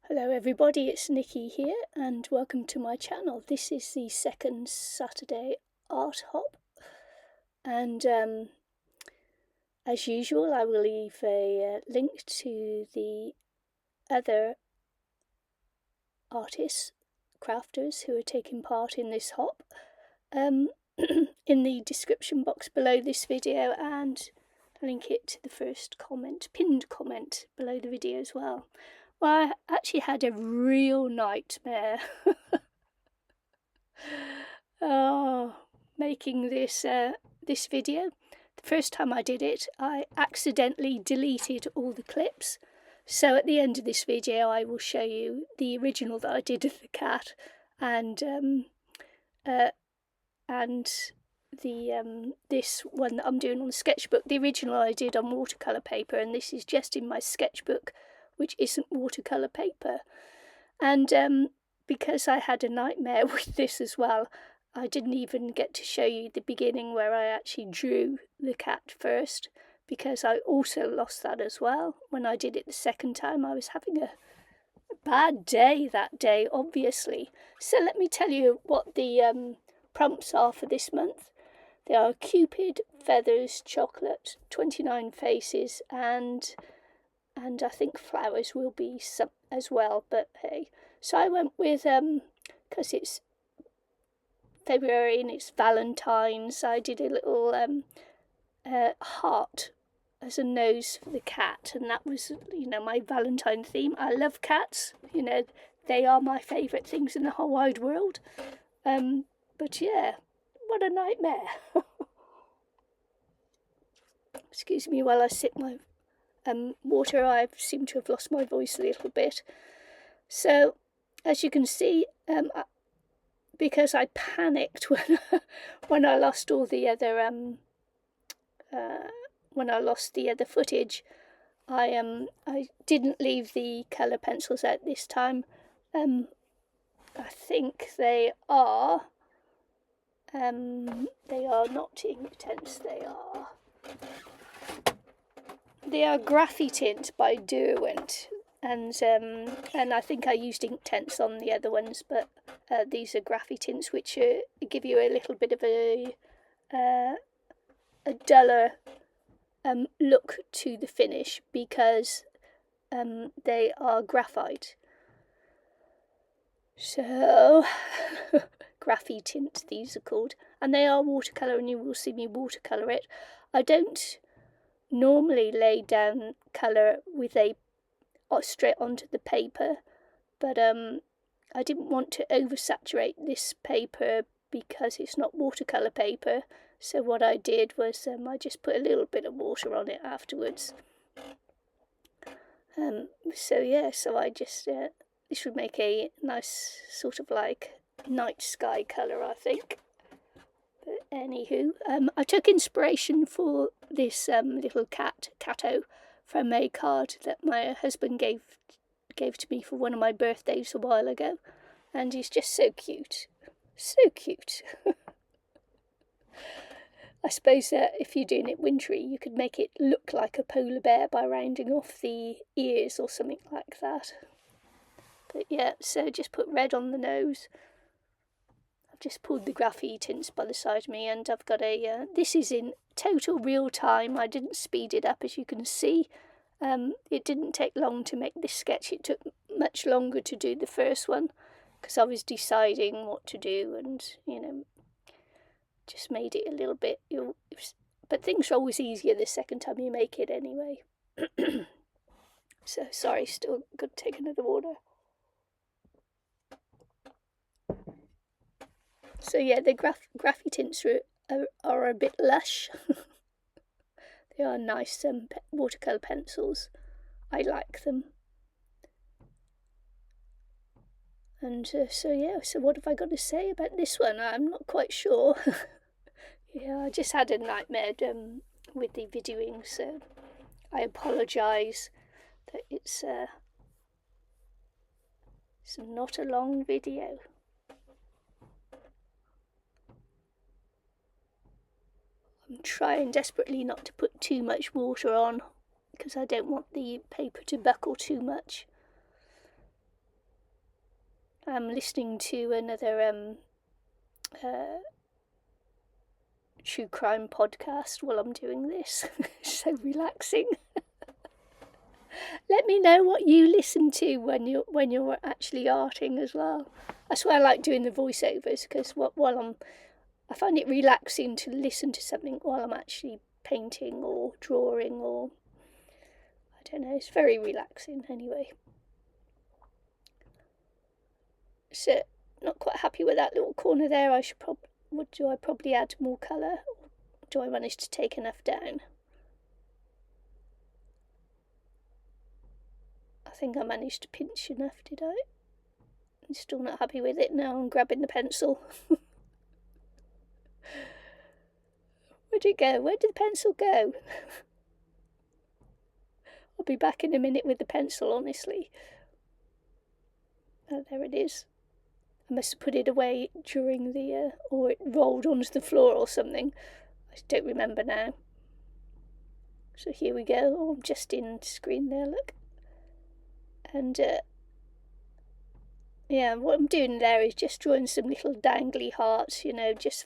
Hello everybody, it's Nikki here and welcome to my channel. This is the second Saturday art hop, and as usual I will leave a link to the other artists, crafters who are taking part in this hop in the description box below this video, and link it to the first comment, pinned comment below the video as well. Well, I actually had a real nightmare making this video. The first time I did it, I accidentally deleted all the clips. So at the end of this video, I will show you the original that I did of the cat, and this one that I'm doing on the sketchbook. The original I did on watercolour paper, and this is just in my sketchbook, which isn't watercolour paper. And because I had a nightmare with this as well, I didn't even get to show you the beginning where I actually drew the cat first, because I also lost that as well. When I did it the second time, I was having a bad day that day, obviously. So let me tell you what the prompts are for this month. They are Cupid, feathers, chocolate, 29 faces, and I think flowers will be some as well, but hey. So I went with, because it's February and it's Valentine's, I did a little heart as a nose for the cat, and that was, my Valentine theme. I love cats, they are my favourite things in the whole wide world. But yeah, what a nightmare. Excuse me while I sip my water. I seem to have lost my voice a little bit. So, as you can see, because I panicked when I lost all the other footage, I didn't leave the colour pencils out this time. I think they are not Inktense. They are Graphitint by Derwent, and I think I used Inktense on the other ones, but these are Graphitints, which give you a little bit of a duller look to the finish, because they are graphite. So Graphitint these are called, and they are watercolour, and you will see me watercolour it. I don't normally lay down colour with straight onto the paper, but I didn't want to oversaturate this paper because it's not watercolour paper. So what I did was I just put a little bit of water on it afterwards. So I just this would make a nice sort of like night sky colour, I think. But anywho, I took inspiration for this little catto from a card that my husband gave to me for one of my birthdays a while ago, and he's just so cute, so cute. I suppose if you're doing it wintry, you could make it look like a polar bear by rounding off the ears or something like that. But yeah, so just put red on the nose. I've just pulled the Graphitints by the side of me, and I've got this is in total real time. I didn't speed it up, as you can see. It didn't take long to make this sketch. It took much longer to do the first one, because I was deciding what to do, and just made it a little bit. But things are always easier the second time you make it anyway. So sorry, still got to take another water. So yeah, the Graphitints are a bit lush. They are nice watercolour pencils. I like them. And so what have I got to say about this one? I'm not quite sure. Yeah, I just had a nightmare with the videoing, so I apologise that it's not a long video. I'm trying desperately not to put too much water on, because I don't want the paper to buckle too much. I'm listening to another true crime podcast while I'm doing this. So relaxing. Let me know what you listen to when you're actually arting as well. That's why I like doing the voiceovers, because I find it relaxing to listen to something while I'm actually painting or drawing, or I don't know, it's very relaxing anyway. So, not quite happy with that little corner there. Do I probably add more colour? Or do I manage to take enough down? I think I managed to pinch enough, did I? I'm still not happy with it. Now I'm grabbing the pencil. Where'd it go? Where did the pencil go? I'll be back in a minute with the pencil, honestly. Oh, there it is. I must have put it away during or it rolled onto the floor or something. I don't remember now. So here we go. Oh, I'm just in screen there, look. And yeah, what I'm doing there is just drawing some little dangly hearts, just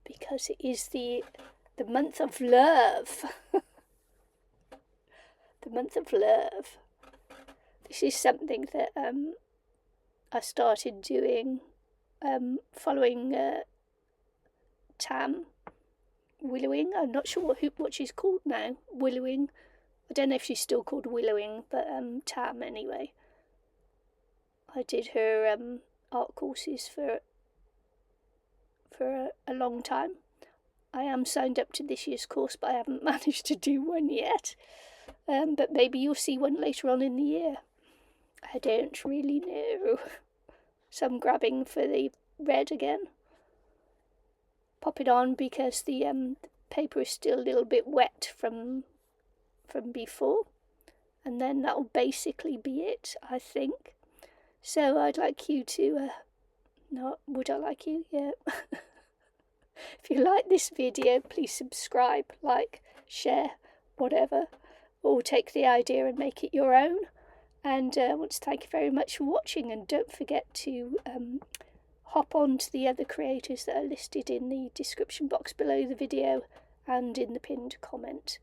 because it is the month of love. The month of love. This is something that I started doing following Tam Willowing. I'm not sure what she's called now. Willowing. I don't know if she's still called Willowing, but Tam anyway. I did her art courses for a long time. I am signed up to this year's course, but I haven't managed to do one yet. But maybe you'll see one later on in the year. I don't really know. So I'm grabbing for the red again. Pop it on because the paper is still a little bit wet from before. And then that'll basically be it, I think. So I'd like you to... would I like you? Yeah. If you like this video, please subscribe, like, share, whatever. Or take the idea and make it your own. And I want to thank you very much for watching. And don't forget to hop on to the other creators that are listed in the description box below the video and in the pinned comment.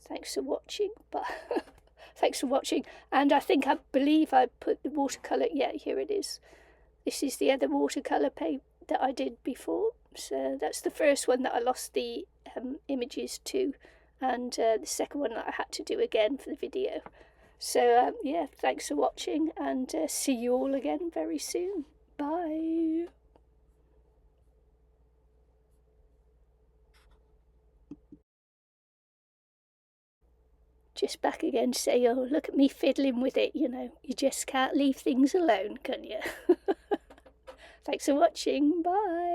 Thanks for watching. Thanks for watching. And I believe I put the watercolour... Yeah, here it is. This is the other watercolour paper that I did before. So that's the first one that I lost the images to, and the second one that I had to do again for the video. So yeah, thanks for watching, and see you all again very soon. Bye. Just back again to say, oh, look at me fiddling with it, you just can't leave things alone, can you? Thanks for watching. Bye.